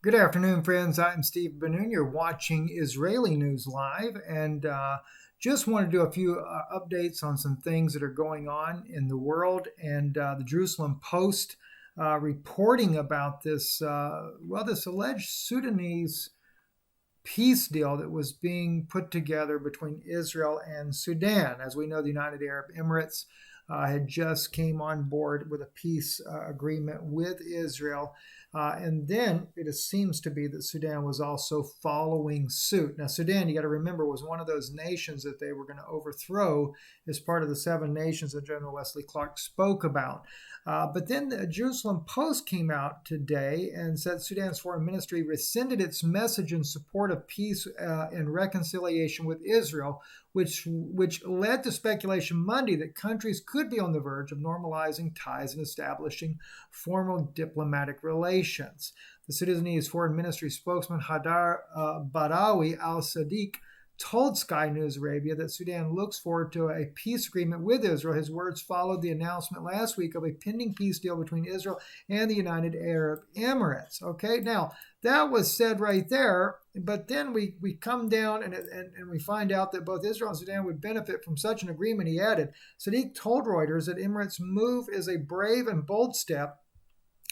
Good afternoon, friends. I'm Steve Benoon. You're watching Israeli News Live, and just want to do a few updates on some things that are going on in the world. And the Jerusalem Post reporting about this alleged Sudanese peace deal that was being put together between Israel and Sudan. As we know, the United Arab Emirates had just came on board with a peace agreement with Israel. And then it seems to be that Sudan was also following suit. Now, Sudan, you got to remember, was one of those nations that they were going to overthrow as part of the 7 nations that General Wesley Clark spoke about. But then the Jerusalem Post came out today and said Sudan's foreign ministry rescinded its message in support of peace and reconciliation with Israel, which led to speculation Monday that countries could be on the verge of normalizing ties and establishing formal diplomatic relations. The Sudanese foreign ministry spokesman Hadar Badawi al-Sadiq told Sky News Arabia that Sudan looks forward to a peace agreement with Israel. His words followed the announcement last week of a pending peace deal between Israel and the United Arab Emirates. Okay, now that was said right there, but then we come down and we find out that both Israel and Sudan would benefit from such an agreement. He added, Sadiq told Reuters that Emirates' move is a brave and bold step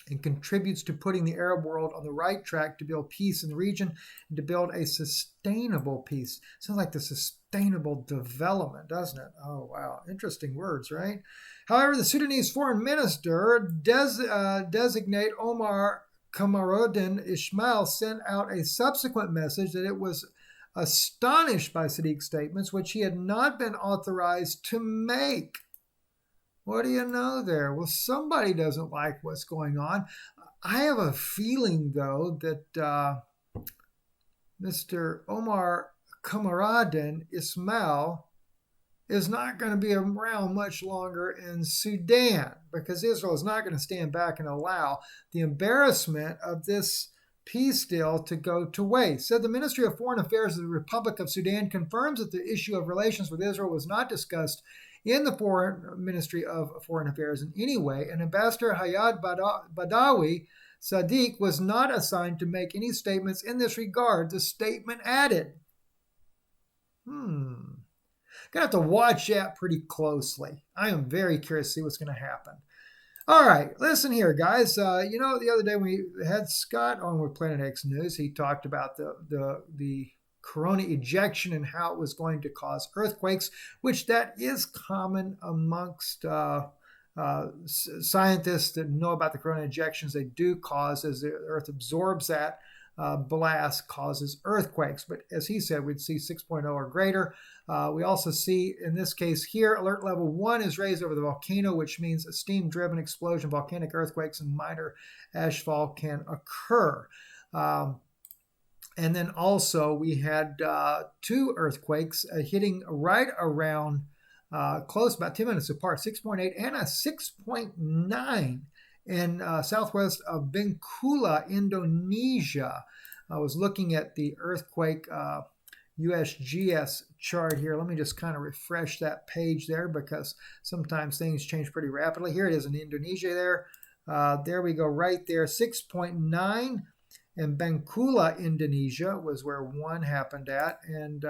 and contributes to putting the Arab world on the right track to build peace in the region and to build a sustainable peace. Sounds like the sustainable development, doesn't it? Oh, wow. Interesting words, right? However, the Sudanese foreign minister designate Omar Kamaruddin Ismail sent out a subsequent message that it was astonished by Sadiq's statements, which he had not been authorized to make. What do you know there? Well, somebody doesn't like what's going on. I have a feeling, though, that Mr. Omar Kamaruddin Ismail is not going to be around much longer in Sudan because Israel is not going to stand back and allow the embarrassment of this peace deal to go to waste. Said the Ministry of Foreign Affairs of the Republic of Sudan confirms that the issue of relations with Israel was not discussed in the Foreign Ministry of Foreign Affairs in any way, and Ambassador Hayat Badawi Sadiq was not assigned to make any statements in this regard, the statement added. Gonna have to watch that pretty closely. I am very curious to see what's going to happen. All right, listen here, guys. The other day we had Scott on with Planet X News. He talked about the corona ejection and how it was going to cause earthquakes, which that is common amongst scientists that know about the corona ejections. They do cause, as the Earth absorbs that blast, causes earthquakes. But as he said, we'd see 6.0 or greater. We also see, in this case here, alert level 1 is raised over the volcano, which means a steam-driven explosion, volcanic earthquakes, and minor ashfall can occur. And then also we had 2 earthquakes hitting right around close, about 10 minutes apart, 6.8 and a 6.9 in southwest of Bengkulu, Indonesia. I was looking at the earthquake USGS chart here. Let me just kind of refresh that page there because sometimes things change pretty rapidly. Here it is in Indonesia there. There we go right there, 6.9. And Bengkulu, Indonesia was where one happened at. And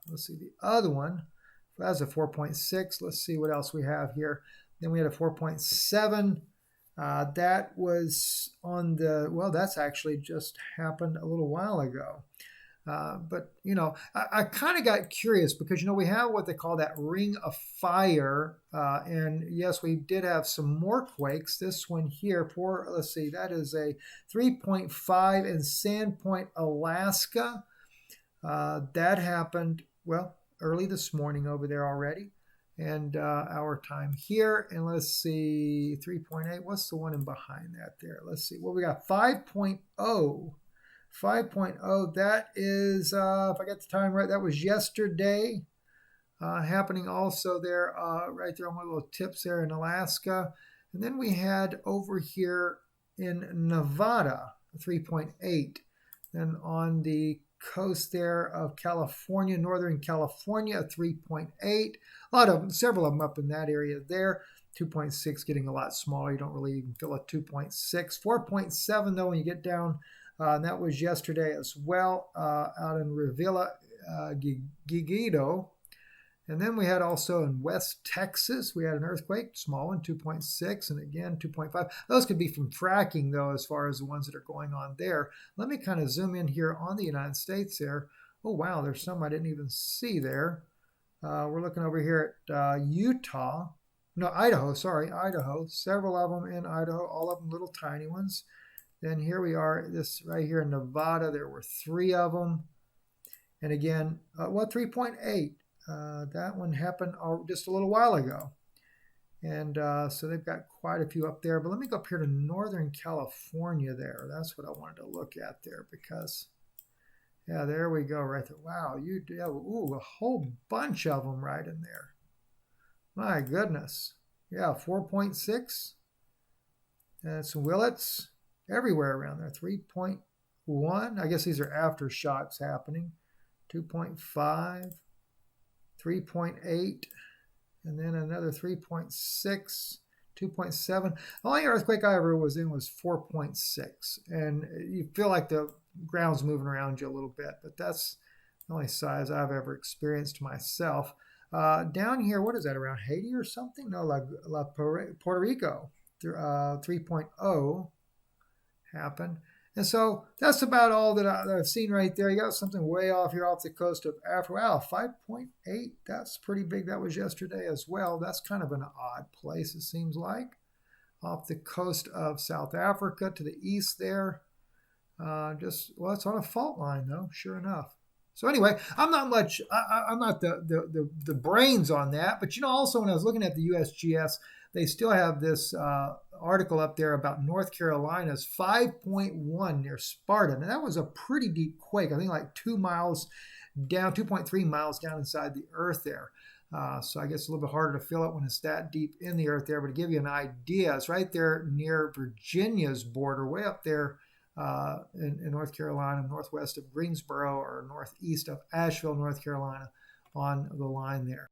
let's see, the other one, that was a 4.6. Let's see what else we have here. Then we had a 4.7. That was on that's actually just happened a little while ago. But, I kind of got curious because, we have what they call that ring of fire. And yes, we did have some more quakes. This one here, let's see, that is a 3.5 in Sandpoint, Alaska. That happened, early this morning over there already. And our time here. And let's see, 3.8. What's the one in behind that there? Let's see. Well, we got 5.0. 5.0, that is, if I got the time right, that was yesterday. Happening also there, right there on my little tips there in Alaska. And then we had over here in Nevada, 3.8. Then on the coast there of California, Northern California, 3.8. Several of them up in that area there. 2.6 getting a lot smaller. You don't really even feel a 2.6. 4.7 though when you get down And that was yesterday as well out in Revilla, Gigido. And then we had also in West Texas, we had an earthquake, small one, 2.6, and again 2.5. Those could be from fracking, though, as far as the ones that are going on there. Let me kind of zoom in here on the United States there. Oh, wow, there's some I didn't even see there. We're looking over here at Utah. No, Idaho, sorry, Idaho. Several of them in Idaho, all of them little tiny ones. Then here we are, this right here in Nevada, there were 3 of them. And again, 3.8. That one happened just a little while ago. And so they've got quite a few up there. But let me go up here to Northern California there. That's what I wanted to look at there because, yeah, there we go right there. Wow, you do have a whole bunch of them right in there. My goodness. Yeah, 4.6. That's Willits everywhere around there. 3.1. I guess these are aftershocks happening. 2.5. 3.8, and then another 3.6, 2.7. The only earthquake I ever was in was 4.6, and you feel like the ground's moving around you a little bit, but that's the only size I've ever experienced myself. Down here, what is that, around Haiti or something? No, Puerto Rico, 3.0 happened. And so that's about all that I've seen right there. You got something way off here off the coast of Africa. Wow, 5.8. That's pretty big. That was yesterday as well. That's kind of an odd place, it seems like. Off the coast of South Africa to the east there. Well, it's on a fault line, though, sure enough. So anyway, I'm not the brains on that. But, also when I was looking at the USGS, they still have this article up there about North Carolina's 5.1 near Sparta. And that was a pretty deep quake. I think like 2 miles down, 2.3 miles down inside the earth there. So I guess it's a little bit harder to feel it when it's that deep in the earth there. But to give you an idea, it's right there near Virginia's border, way up there in North Carolina, northwest of Greensboro or northeast of Asheville, North Carolina, on the line there.